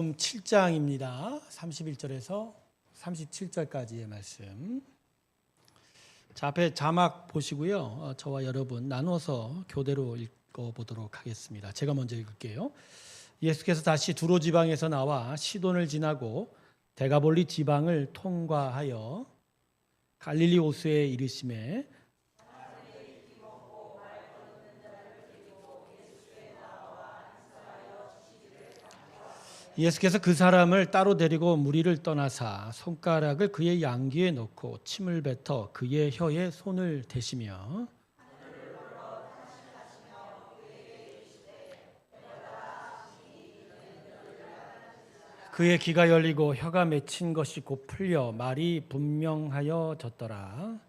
7장입니다. 31절에서 37절까지의 말씀. 자, 앞에 자막 보시고요. 저와 여러분 나눠서 교대로 읽어보도록 하겠습니다. 제가 먼저 읽을게요. 예수께서 다시 두로 지방에서 나와 시돈을 지나고 데가볼리 지방을 통과하여 갈릴리 호수에 이르시매 예수께서 그 사람을 따로 데리고 무리를 떠나사 손가락을 그의 양귀에 넣고 침을 뱉어 그의 혀에 손을 대시며 그의 귀가 열리고 혀가 맺힌 것이 곧 풀려 말이 분명하여졌더라.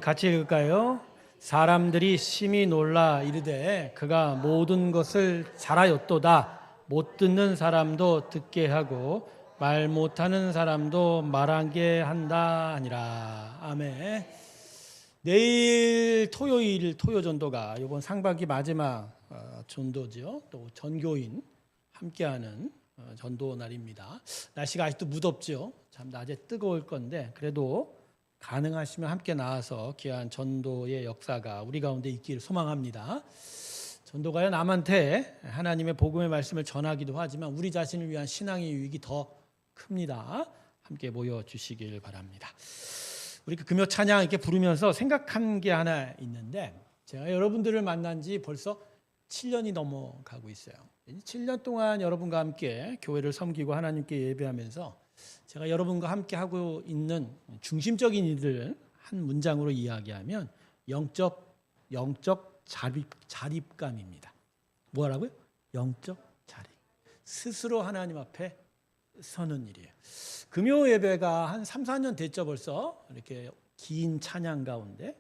같이 읽을까요? 사람들이 심히 놀라 이르되 그가 모든 것을 잘하였도다. 못 듣는 사람도 듣게 하고 말 못하는 사람도 말하게 한다 하니라. 아멘. 내일 토요일 토요전도가 이번 상반기 마지막 전도죠. 또 전교인 함께하는 전도 날입니다. 날씨가 아직도 무덥죠. 참 낮에 뜨거울 건데 그래도 가능하시면 함께 나와서 귀한 전도의 역사가 우리 가운데 있기를 소망합니다. 전도가요, 남한테 하나님의 복음의 말씀을 전하기도 하지만 우리 자신을 위한 신앙의 유익이 더 큽니다. 함께 모여주시길 바랍니다. 우리 금요 찬양 이렇게 부르면서 생각한 게 하나 있는데, 제가 여러분들을 만난 지 벌써 7년이 넘어가고 있어요. 7년 동안 여러분과 함께 교회를 섬기고 하나님께 예배하면서 제가 여러분과 함께 하고 있는 중심적인 일을 한 문장으로 이야기하면 영적 자립감입니다. 뭐라고요? 영적 자립. 스스로 하나님 앞에 서는 일이에요. 금요 예배가 한 3, 4년 됐죠 벌써. 이렇게 긴 찬양 가운데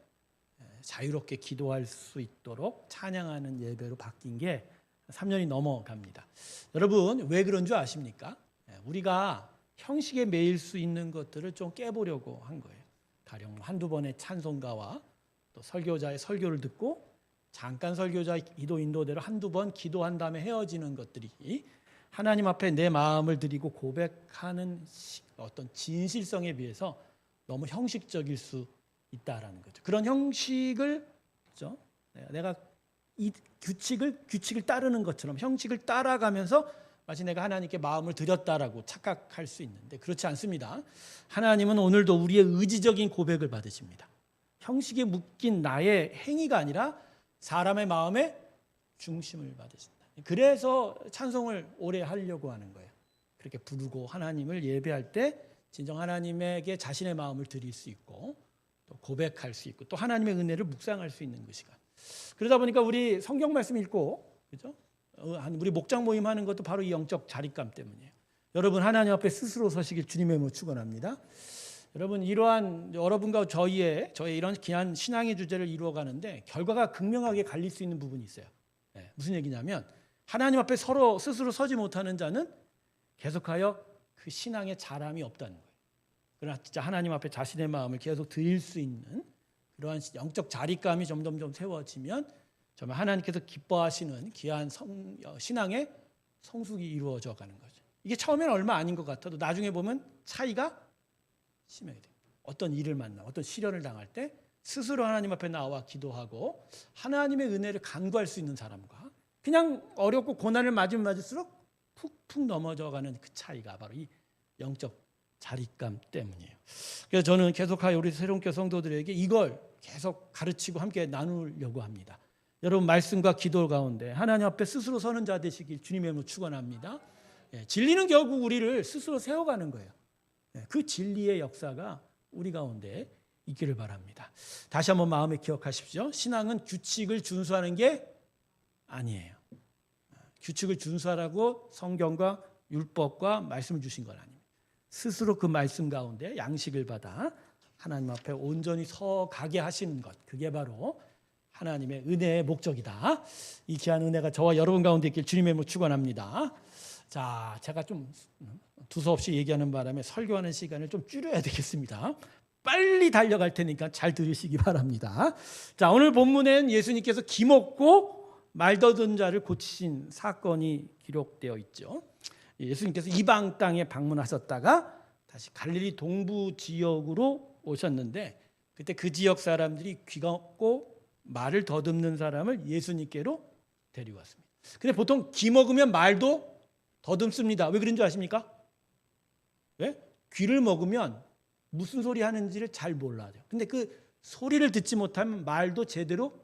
자유롭게 기도할 수 있도록 찬양하는 예배로 바뀐 게 3년이 넘어갑니다. 여러분 왜 그런 줄 아십니까? 우리가 형식에 매일 수 있는 것들을 좀 깨보려고 한 거예요. 가령 한두 번의 찬송가와 또 설교자의 설교를 듣고 잠깐 설교자의 기도 인도대로 한두 번 기도한 다음에 헤어지는 것들이 하나님 앞에 내 마음을 드리고 고백하는 어떤 진실성에 비해서 너무 형식적일 수 있다라는 거죠. 그런 형식을, 그렇죠? 내가 이 규칙을 따르는 것처럼 형식을 따라가면서 마치 내가 하나님께 마음을 드렸다라고 착각할 수 있는데 그렇지 않습니다. 하나님은 오늘도 우리의 의지적인 고백을 받으십니다. 형식에 묶인 나의 행위가 아니라 사람의 마음의 중심을 받으신다. 그래서 찬송을 오래 하려고 하는 거예요. 그렇게 부르고 하나님을 예배할 때 진정 하나님에게 자신의 마음을 드릴 수 있고 또 고백할 수 있고 또 하나님의 은혜를 묵상할 수 있는 그 시간. 그러다 보니까 우리 성경 말씀 읽고, 그렇죠? 우리 목장 모임 하는 것도 바로 이 영적 자립감 때문이에요. 여러분 하나님 앞에 스스로 서시길 주님의 이름으로 축원합니다. 여러분 이러한 여러분과 저의 이런 귀한 신앙의 주제를 이루어가는데 결과가 극명하게 갈릴 수 있는 부분이 있어요. 무슨 얘기냐면 하나님 앞에 서로 스스로 서지 못하는 자는 계속하여 그 신앙의 자람이 없다는 거예요. 그러나 진짜 하나님 앞에 자신의 마음을 계속 드릴 수 있는 그러한 영적 자립감이 점점 세워지면 정말 하나님께서 기뻐하시는 귀한 신앙의 성숙이 이루어져 가는 거죠. 이게 처음에는 얼마 아닌 것 같아도 나중에 보면 차이가 심하게 돼요. 어떤 일을 만나, 어떤 시련을 당할 때 스스로 하나님 앞에 나와 기도하고 하나님의 은혜를 간구할 수 있는 사람과 그냥 어렵고 고난을 맞으면 맞을수록 푹푹 넘어져가는 그 차이가 바로 이 영적 자립감 때문이에요. 그래서 저는 계속하여 우리 새로운교회 성도들에게 이걸 계속 가르치고 함께 나누려고 합니다. 여러분 말씀과 기도 가운데 하나님 앞에 스스로 서는 자 되시길 주님의 이름으로 축원합니다. 진리는 결국 우리를 스스로 세워가는 거예요. 그 진리의 역사가 우리 가운데 있기를 바랍니다. 다시 한번 마음에 기억하십시오. 신앙은 규칙을 준수하는 게 아니에요. 규칙을 준수하라고 성경과 율법과 말씀을 주신 건 아닙니다. 스스로 그 말씀 가운데 양식을 받아 하나님 앞에 온전히 서가게 하시는 것, 그게 바로 하나님의 은혜의 목적이다. 이 귀한 은혜가 저와 여러분 가운데 있길 주님의 이름으로 축원합니다. 자, 제가 좀 두서없이 얘기하는 바람에 설교하는 시간을 좀 줄여야 되겠습니다. 빨리 달려갈 테니까 잘 들으시기 바랍니다. 자, 오늘 본문엔 예수님께서 기먹고 말더던 자를 고치신 사건이 기록되어 있죠. 예수님께서 이방 땅에 방문하셨다가 다시 갈릴리 동부 지역으로 오셨는데 그때 그 지역 사람들이 귀먹고 말을 더듬는 사람을 예수님께로 데려왔습니다. 근데 보통 귀 먹으면 말도 더듬습니다. 왜 그런 줄 아십니까? 왜? 귀를 먹으면 무슨 소리 하는지를 잘 몰라요. 근데 그 소리를 듣지 못하면 말도 제대로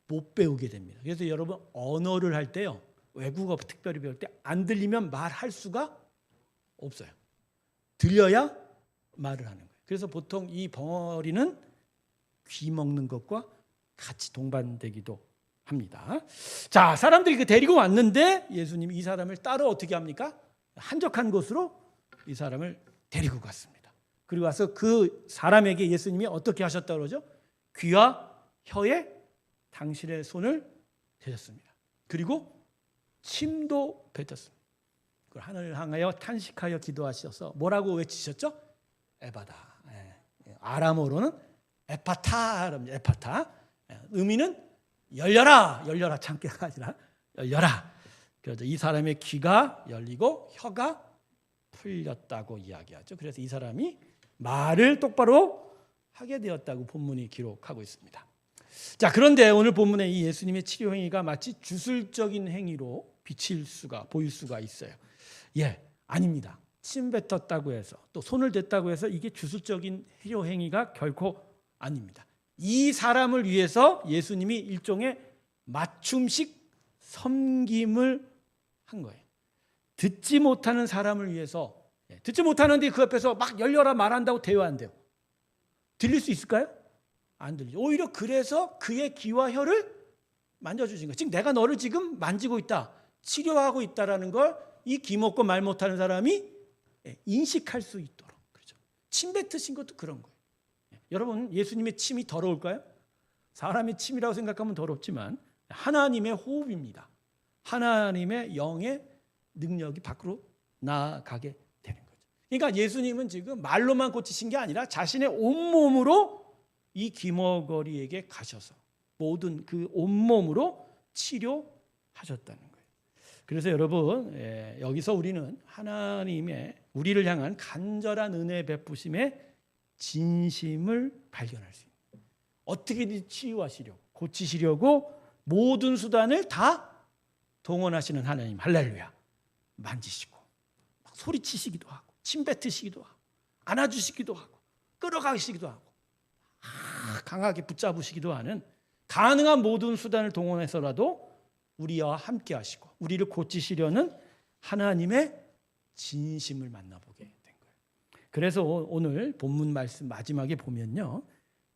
못 배우게 됩니다. 그래서 여러분 언어를 할 때요, 외국어 특별히 배울 때 안 들리면 말할 수가 없어요. 들려야 말을 하는 거예요. 그래서 보통 이 벙어리는 귀 먹는 것과 같이 동반되기도 합니다. 자, 사람들이 그 데리고 왔는데 예수님이 이 사람을 따로 어떻게 합니까? 한적한 곳으로 이 사람을 데리고 갔습니다. 그리고 와서 그 사람에게 예수님이 어떻게 하셨다고 그러죠? 귀와 혀에 당신의 손을 대셨습니다. 그리고 침도 뱉었습니다. 그걸 하늘을 향하여 탄식하여 기도하셔서 뭐라고 외치셨죠? 에바다. 아람어로는 에파타. 에파타. 의미는 열려라. 열려라. 참깨가 아니라 열려라. 그래서 이 사람의 귀가 열리고 혀가 풀렸다고 이야기하죠. 그래서 이 사람이 말을 똑바로 하게 되었다고 본문이 기록하고 있습니다. 자, 그런데 오늘 본문에 이 예수님의 치료 행위가 마치 주술적인 행위로 보일 수가 있어요. 아닙니다. 침 뱉었다고 해서 또 손을 댔다고 해서 이게 주술적인 치료 행위가 결코 아닙니다. 이 사람을 위해서 예수님이 일종의 맞춤식 섬김을 한 거예요. 듣지 못하는 사람을 위해서, 듣지 못하는데 그 옆에서 막 열려라 말한다고 대화한대요. 들릴 수 있을까요? 안 들리죠. 오히려 그래서 그의 귀와 혀를 만져주신 거예요. 즉 내가 너를 지금 만지고 있다, 치료하고 있다라는 걸 이 귀 먹고 말 못하는 사람이 인식할 수 있도록. 그렇죠. 침 뱉으신 것도 그런 거예요. 여러분, 예수님의 침이 더러울까요? 사람의 침이라고 생각하면 더럽지만 하나님의 호흡입니다. 하나님의 영의 능력이 밖으로 나아가게 되는 거죠. 그러니까 예수님은 지금 말로만 고치신 게 아니라 자신의 온몸으로 이 귀머거리에게 가셔서 모든 그 온몸으로 치료하셨다는 거예요. 그래서 여러분, 여기서 우리는 하나님의 우리를 향한 간절한 은혜 베푸심의 진심을 발견할 수 있는, 어떻게든 치유하시려고 고치시려고 모든 수단을 다 동원하시는 하나님, 할렐루야. 만지시고 막 소리치시기도 하고 침 뱉으시기도 하고 안아주시기도 하고 끌어가시기도 하고 강하게 붙잡으시기도 하는 가능한 모든 수단을 동원해서라도 우리와 함께 하시고 우리를 고치시려는 하나님의 진심을 만나보게 된 거예요. 그래서 오늘 본문 말씀 마지막에 보면요,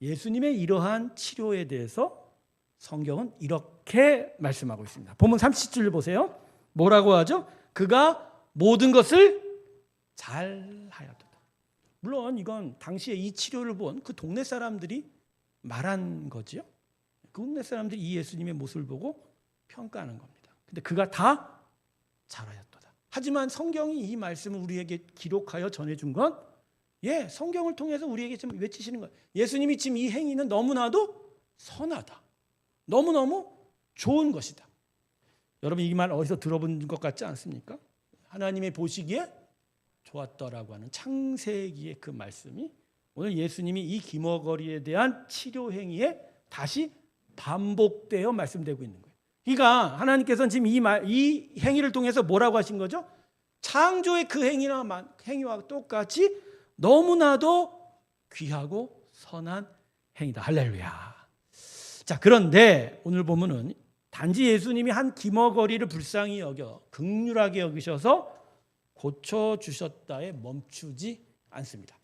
예수님의 이러한 치료에 대해서 성경은 이렇게 말씀하고 있습니다. 본문 30절 보세요. 뭐라고 하죠? 그가 모든 것을 잘 하였도다. 물론 이건 당시에 이 치료를 본 그 동네 사람들이 말한 거지요. 그 동네 사람들이 이 예수님의 모습을 보고 평가하는 겁니다. 근데 그가 다 잘하였도다. 하지만 성경이 이 말씀을 우리에게 기록하여 전해준 건 성경을 통해서 우리에게 지금 외치시는 거예요. 예수님이 지금 이 행위는 너무나도 선하다. 너무너무 좋은 것이다. 여러분, 이 말 어디서 들어본 것 같지 않습니까? 하나님의 보시기에 좋았더라고 하는 창세기의 그 말씀이 오늘 예수님이 이 귀머거리에 대한 치료 행위에 다시 반복되어 말씀되고 있는 거예요. 그러니까 하나님께서는 지금 이 행위를 통해서 뭐라고 하신 거죠? 창조의 그 행위와 똑같이 너무나도 귀하고 선한 행위다. 할렐루야. 자, 그런데 오늘 보면은 단지 예수님이 한 귀머거리를 불쌍히 여겨 긍휼하게 여기셔서 고쳐주셨다에 멈추지 않습니다.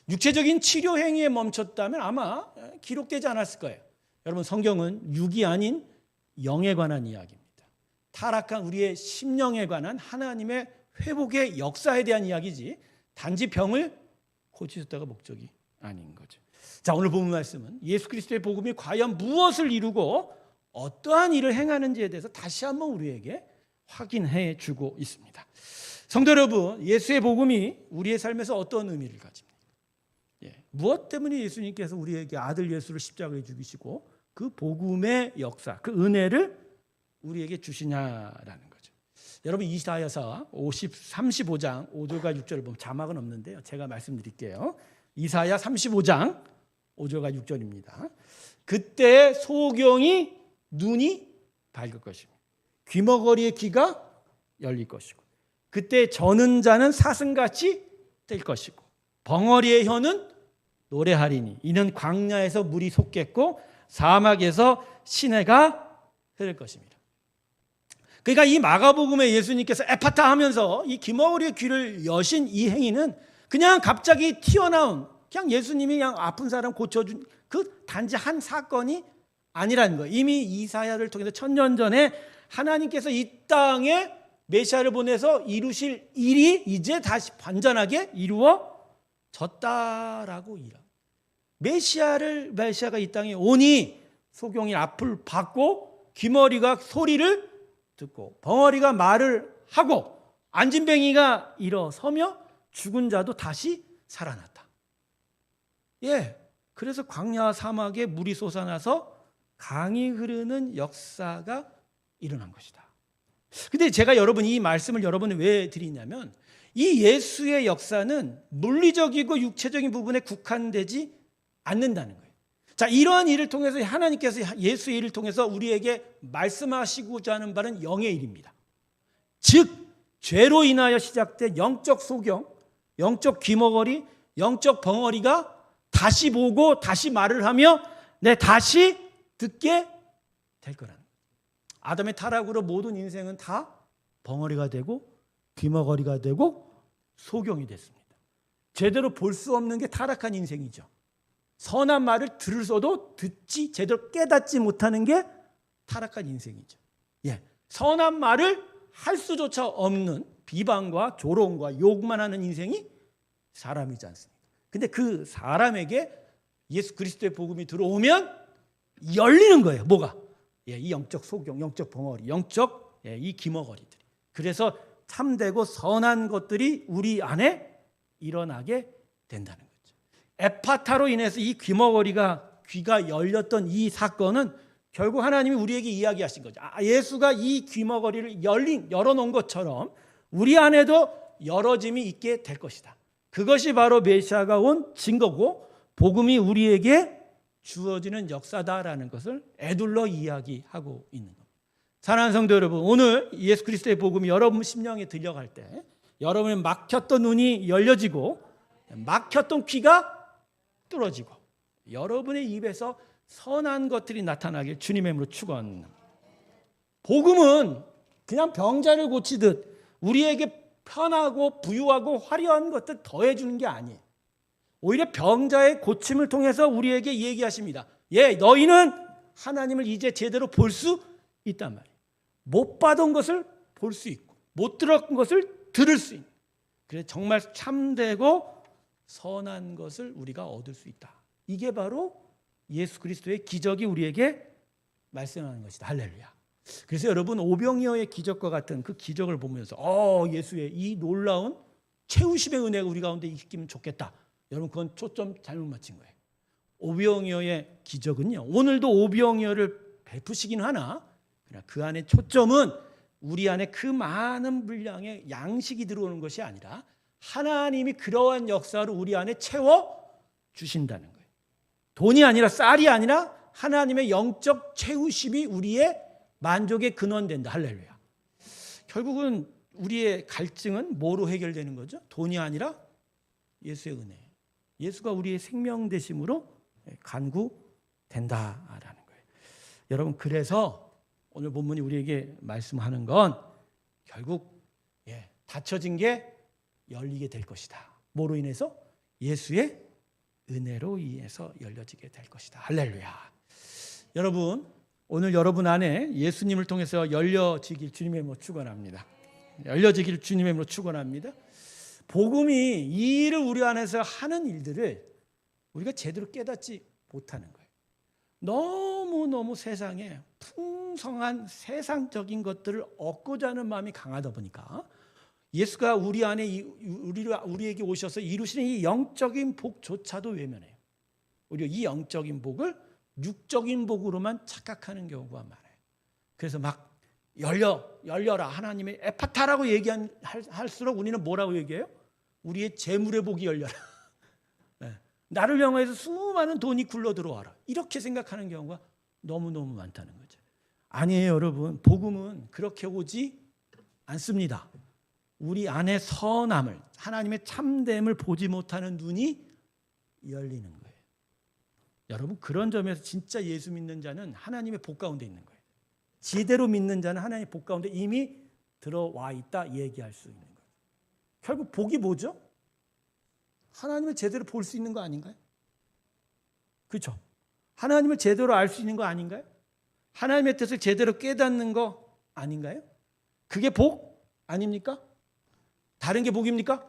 육체적인 치료 행위에 멈췄다면 아마 기록되지 않았을 거예요. 여러분, 성경은 육이 아닌 영에 관한 이야기입니다. 타락한 우리의 심령에 관한 하나님의 회복의 역사에 대한 이야기지 단지 병을 고치셨다가 목적이 아닌 거죠. 자, 오늘 본문 말씀은 예수 그리스도의 복음이 과연 무엇을 이루고 어떠한 일을 행하는지에 대해서 다시 한번 우리에게 확인해 주고 있습니다. 성도 여러분, 예수의 복음이 우리의 삶에서 어떤 의미를 가집니까? 무엇 때문에 예수님께서 우리에게 아들 예수를 십자가에 죽이시고 그 복음의 역사, 그 은혜를 우리에게 주시냐라는 거죠. 여러분 이사야서 35장 5절과 6절을 보면 자막은 없는데요. 제가 말씀드릴게요. 이사야 35장 5절과 6절입니다. 그때 소경이 눈이 밝을 것입니다. 귀머거리의 귀가 열릴 것이고, 그때 저는 자는 사슴같이 될 것이고, 벙어리의 혀는 노래하리니 이는 광야에서 물이 솟겠고 사막에서 시내가 흐를 것입니다. 그러니까 이 마가복음에 예수님께서 에파타 하면서 이 귀머거리의 귀를 여신 이 행위는 그냥 갑자기 튀어나온, 그냥 예수님이 그냥 아픈 사람 고쳐준 그 단지 한 사건이 아니라는 거예요. 이미 이사야를 통해서 1000년 전에 하나님께서 이 땅에 메시아를 보내서 이루실 일이 이제 다시 완전하게 이루어졌다라고 이야기합니다. 메시아가 이 땅에 오니 소경이 앞을 받고 귀머리가 소리를 듣고 벙어리가 말을 하고 안진뱅이가 일어서며 죽은 자도 다시 살아났다. 예, 그래서 광야 사막에 물이 솟아나서 강이 흐르는 역사가 일어난 것이다. 근데 제가 이 말씀을 여러분이 왜 드리냐면 이 예수의 역사는 물리적이고 육체적인 부분에 국한되지 않는다는 거예요. 자, 이러한 일을 통해서 하나님께서 예수의 일을 통해서 우리에게 말씀하시고자 하는 바는 영의 일입니다. 즉 죄로 인하여 시작된 영적 소경, 영적 귀머거리, 영적 벙어리가 다시 보고 다시 말을 하며 다시 듣게 될 거라는 거예요. 아담의 타락으로 모든 인생은 다 벙어리가 되고 귀머거리가 되고 소경이 됐습니다. 제대로 볼 수 없는 게 타락한 인생이죠. 선한 말을 들을서도 듣지 제대로 깨닫지 못하는 게 타락한 인생이죠. 예, 선한 말을 할 수조차 없는 비방과 조롱과 욕만 하는 인생이 사람이지 않습니까? 근데 그 사람에게 예수 그리스도의 복음이 들어오면 열리는 거예요. 뭐가? 예, 이 영적 소경, 영적 벙어리, 영적 이 귀머거리들이. 그래서 참되고 선한 것들이 우리 안에 일어나게 된다는 거죠. 에파타로 인해서 이 귀가 열렸던 이 사건은 결국 하나님이 우리에게 이야기하신 거죠. 예수가 이 귀머거리를 열어놓은 것처럼 우리 안에도 열어짐이 있게 될 것이다. 그것이 바로 메시아가 온 증거고 복음이 우리에게 주어지는 역사다라는 것을 애둘러 이야기하고 있는 겁니다. 사랑하는 성도 여러분, 오늘 예수 그리스도의 복음이 여러분 심령에 들려갈 때 여러분의 막혔던 눈이 열려지고 막혔던 귀가 뚫어지고 여러분의 입에서 선한 것들이 나타나길 주님의 이름으로 축원합니다. 복음은 그냥 병자를 고치듯 우리에게 편하고 부유하고 화려한 것들 더해주는 게 아니에요. 오히려 병자의 고침을 통해서 우리에게 얘기하십니다. 예, 너희는 하나님을 이제 제대로 볼 수 있단 말이에요. 못 받은 것을 볼 수 있고 못 들었던 것을 들을 수 있는, 그래서 정말 참되고 선한 것을 우리가 얻을 수 있다. 이게 바로 예수 그리스도의 기적이 우리에게 말씀하는 것이다. 할렐루야. 그래서 여러분 오병이어의 기적과 같은 그 기적을 보면서 예수의 이 놀라운 채우심의 은혜가 우리 가운데 있기면 좋겠다. 여러분 그건 초점 잘못 맞힌 거예요. 오병이어의 기적은요, 오늘도 오병이어를 베푸시긴 하나 그러나 그 안에 초점은 우리 안에 그 많은 분량의 양식이 들어오는 것이 아니라 하나님이 그러한 역사로 우리 안에 채워 주신다는 거예요. 돈이 아니라 쌀이 아니라 하나님의 영적 채우심이 우리의 만족의 근원된다. 할렐루야. 결국은 우리의 갈증은 뭐로 해결되는 거죠? 돈이 아니라 예수의 은혜. 예수가 우리의 생명 되심으로 간구된다라는 거예요. 여러분 그래서 오늘 본문이 우리에게 말씀하는 건 결국 닫혀진 게 열리게 될 것이다. 뭐로 인해서? 예수의 은혜로 인해서 열려지게 될 것이다. 할렐루야. 여러분 오늘 여러분 안에 예수님을 통해서 열려지길 주님의 이름으로 축원합니다. 열려지길 주님의 이름으로 축원합니다. 복음이 이 일을 우리 안에서 하는 일들을 우리가 제대로 깨닫지 못하는 거예요. 너무너무 세상에 풍성한 세상적인 것들을 얻고자 하는 마음이 강하다 보니까 예수가 우리 안에 우리에게 오셔서 이루시는 이 영적인 복조차도 외면해요. 오히려 이 영적인 복을 육적인 복으로만 착각하는 경우가 많아요. 그래서 막 열려라 하나님의 에파타라고 얘기할수록 우리는 뭐라고 얘기해요? 우리의 재물의 복이 열려라. 네. 나를 향해서 수많은 돈이 굴러 들어와라. 이렇게 생각하는 경우가 너무너무 많다는 거죠. 아니에요, 여러분. 복음은 그렇게 오지 않습니다. 우리 안에 선함을, 하나님의 참됨을 보지 못하는 눈이 열리는 거예요. 여러분, 그런 점에서 진짜 예수 믿는 자는 하나님의 복 가운데 있는 거예요. 제대로 믿는 자는 하나님의 복 가운데 이미 들어와 있다 얘기할 수 있는 거예요. 결국 복이 뭐죠? 하나님을 제대로 볼 수 있는 거 아닌가요? 그렇죠? 하나님을 제대로 알 수 있는 거 아닌가요? 하나님의 뜻을 제대로 깨닫는 거 아닌가요? 그게 복 아닙니까? 다른 게 복입니까?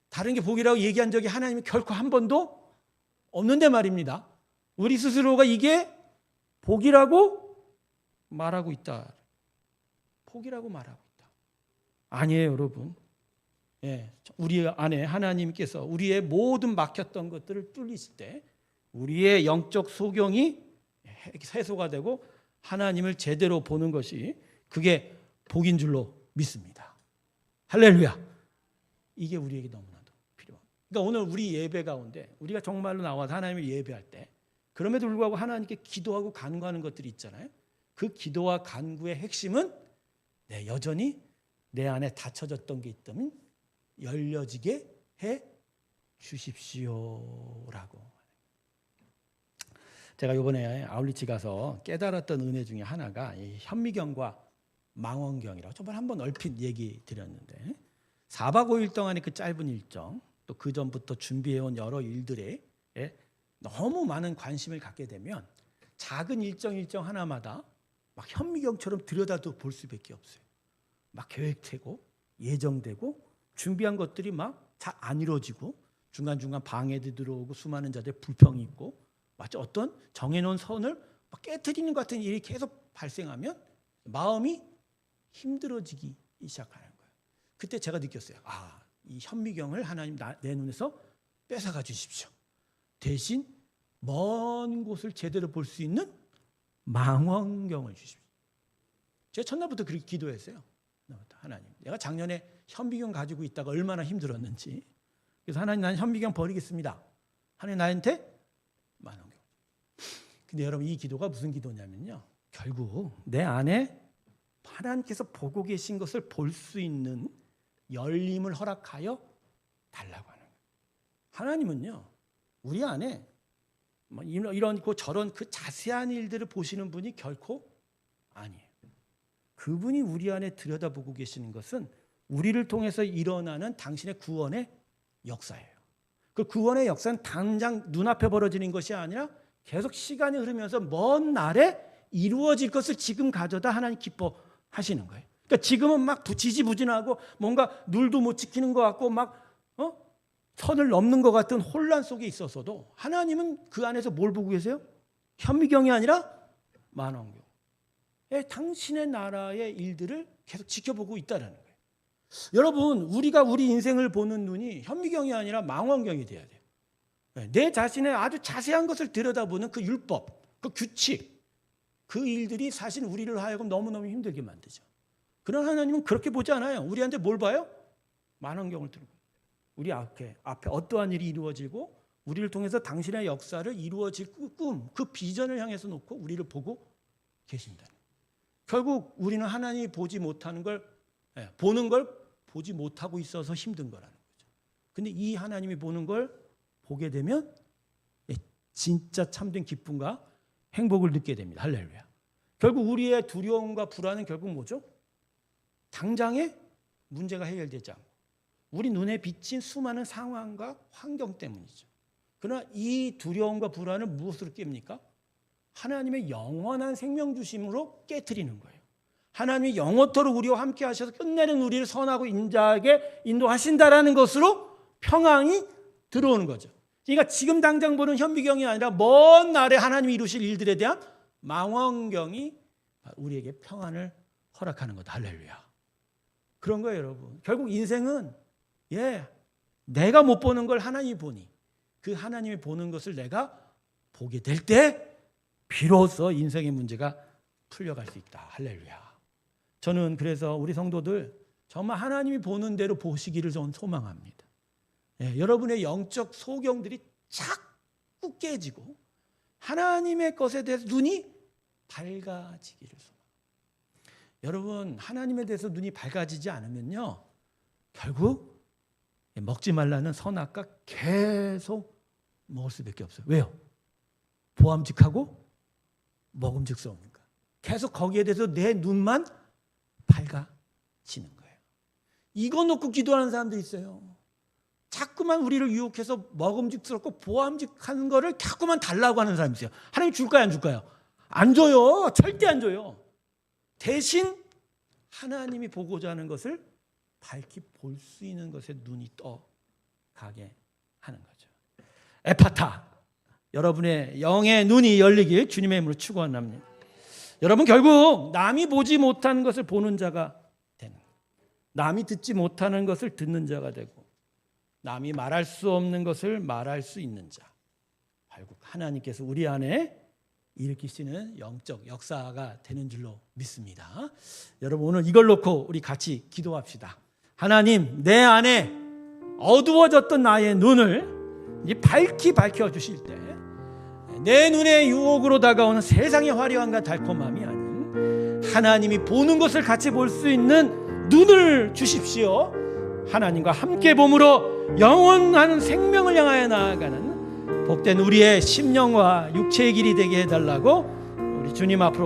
다른 게 복이라고 얘기한 적이 하나님이 결코 한 번도 없는데 말입니다. 우리 스스로가 이게 복이라고 말하고 있다. 복이라고 말하고 있다. 아니에요, 여러분. 예, 우리 안에 하나님께서 우리의 모든 막혔던 것들을 뚫리실 때 우리의 영적 소경이 해소가 되고 하나님을 제대로 보는 것이 그게 복인 줄로 믿습니다. 할렐루야. 이게 우리에게 너무나도 필요합니다. 그러니까 오늘 우리 예배 가운데 우리가 정말로 나와서 하나님을 예배할 때 그럼에도 불구하고 하나님께 기도하고 간구하는 것들이 있잖아요. 그 기도와 간구의 핵심은 여전히 내 안에 닫혀졌던 게 있다면 열려지게 해 주십시오라고. 제가 이번에 아울리치 가서 깨달았던 은혜 중에 하나가 이 현미경과 망원경이라고 저번에 한번 얼핏 얘기 드렸는데 4박 5일 동안의 그 짧은 일정 또 그 전부터 준비해온 여러 일들에 너무 많은 관심을 갖게 되면 작은 일정 하나마다 막 현미경처럼 들여다도 볼 수밖에 없어요. 막 계획되고 예정되고 준비한 것들이 막 잘 안 이루어지고 중간중간 방해도 들어오고 수많은 자들의 불평이 있고 마치 어떤 정해놓은 선을 막 깨트리는 것 같은 일이 계속 발생하면 마음이 힘들어지기 시작하는 거예요. 그때 제가 느꼈어요. 이 현미경을 하나님 내 눈에서 뺏어가 주십시오. 대신 먼 곳을 제대로 볼 수 있는 망원경을 주십시오. 제가 첫날부터 그렇게 기도했어요. 하나님, 내가 작년에 현미경 가지고 있다가 얼마나 힘들었는지. 그래서 하나님, 나는 현미경 버리겠습니다. 하나님 나한테 망원경. 근데 여러분, 이 기도가 무슨 기도냐면요, 결국 내 안에 하나님께서 보고 계신 것을 볼 수 있는 열림을 허락하여 달라고 하는 거예요. 하나님은요, 우리 안에 이런 저런 그 자세한 일들을 보시는 분이 결코 아니에요. 그분이 우리 안에 들여다보고 계시는 것은 우리를 통해서 일어나는 당신의 구원의 역사예요. 그 구원의 역사는 당장 눈앞에 벌어지는 것이 아니라 계속 시간이 흐르면서 먼 날에 이루어질 것을 지금 가져다 하나님 기뻐하시는 거예요. 그러니까 지금은 막 지지부진하고 뭔가 눌도 못 지키는 것 같고 막 선을 넘는 것 같은 혼란 속에 있어서도 하나님은 그 안에서 뭘 보고 계세요? 현미경이 아니라 만원경. 당신의 나라의 일들을 계속 지켜보고 있다는 거예요. 여러분, 우리가 우리 인생을 보는 눈이 현미경이 아니라 망원경이 돼야 돼요. 내 자신의 아주 자세한 것을 들여다보는 그 율법, 그 규칙, 그 일들이 사실 우리를 하여금 너무너무 힘들게 만들죠. 그러나 하나님은 그렇게 보지 않아요. 우리한테 뭘 봐요? 만원경을 들고 우리 앞에 어떠한 일이 이루어지고 우리를 통해서 당신의 역사를 이루어질 꿈, 그 비전을 향해서 놓고 우리를 보고 계신다. 결국 우리는 하나님이 보지 못하는 걸, 보는 걸 보지 못하고 있어서 힘든 거라는 거죠. 근데 이 하나님이 보는 걸 보게 되면 진짜 참된 기쁨과 행복을 느끼게 됩니다. 할렐루야. 결국 우리의 두려움과 불안은 결국 뭐죠? 당장의 문제가 해결되지 않고 우리 눈에 비친 수많은 상황과 환경 때문이죠. 그러나 이 두려움과 불안을 무엇으로 깹니까? 하나님의 영원한 생명 주심으로 깨트리는 거예요. 하나님이 영원토록 우리와 함께 하셔서 끝내는 우리를 선하고 인자하게 인도하신다라는 것으로 평안이 들어오는 거죠. 그러니까 지금 당장 보는 현미경이 아니라 먼 날에 하나님이 이루실 일들에 대한 망원경이 우리에게 평안을 허락하는 거다. 할렐루야. 그런 거예요, 여러분. 결국 인생은 내가 못 보는 걸 하나님이 보니 그 하나님이 보는 것을 내가 보게 될 때 비로소 인생의 문제가 풀려갈 수 있다. 할렐루야. 저는 그래서 우리 성도들 정말 하나님이 보는 대로 보시기를 저는 소망합니다. 여러분의 영적 소경들이 자꾸 깨지고 하나님의 것에 대해서 눈이 밝아지기를 소망합니다. 여러분, 하나님에 대해서 눈이 밝아지지 않으면요, 결국 먹지 말라는 선악과 계속 먹을 수밖에 없어요. 왜요? 보암직하고 먹음직스러우니까. 계속 거기에 대해서 내 눈만 밝아지는 거예요. 이거 놓고 기도하는 사람들이 있어요. 자꾸만 우리를 유혹해서 먹음직스럽고 보암직한 거를 자꾸만 달라고 하는 사람이 있어요. 하나님 줄까요, 안 줄까요? 안 줘요. 절대 안 줘요. 대신 하나님이 보고자 하는 것을 밝히 볼 수 있는 것에 눈이 떠가게 하는 거죠. 에파타, 여러분의 영의 눈이 열리길 주님의 이름으로 축원합니다. 여러분, 결국 남이 보지 못하는 것을 보는 자가 되는, 남이 듣지 못하는 것을 듣는 자가 되고, 남이 말할 수 없는 것을 말할 수 있는 자, 결국 하나님께서 우리 안에 일으키시는 영적 역사가 되는 줄로 믿습니다. 여러분, 오늘 이걸 놓고 우리 같이 기도합시다. 하나님, 내 안에 어두워졌던 나의 눈을 밝히 밝혀주실 때 내 눈에 유혹으로 다가오는 세상의 화려함과 달콤함이 아닌 하나님이 보는 것을 같이 볼 수 있는 눈을 주십시오. 하나님과 함께 봄으로 영원한 생명을 향하여 나아가는 복된 우리의 심령과 육체의 길이 되게 해달라고 우리 주님 앞으로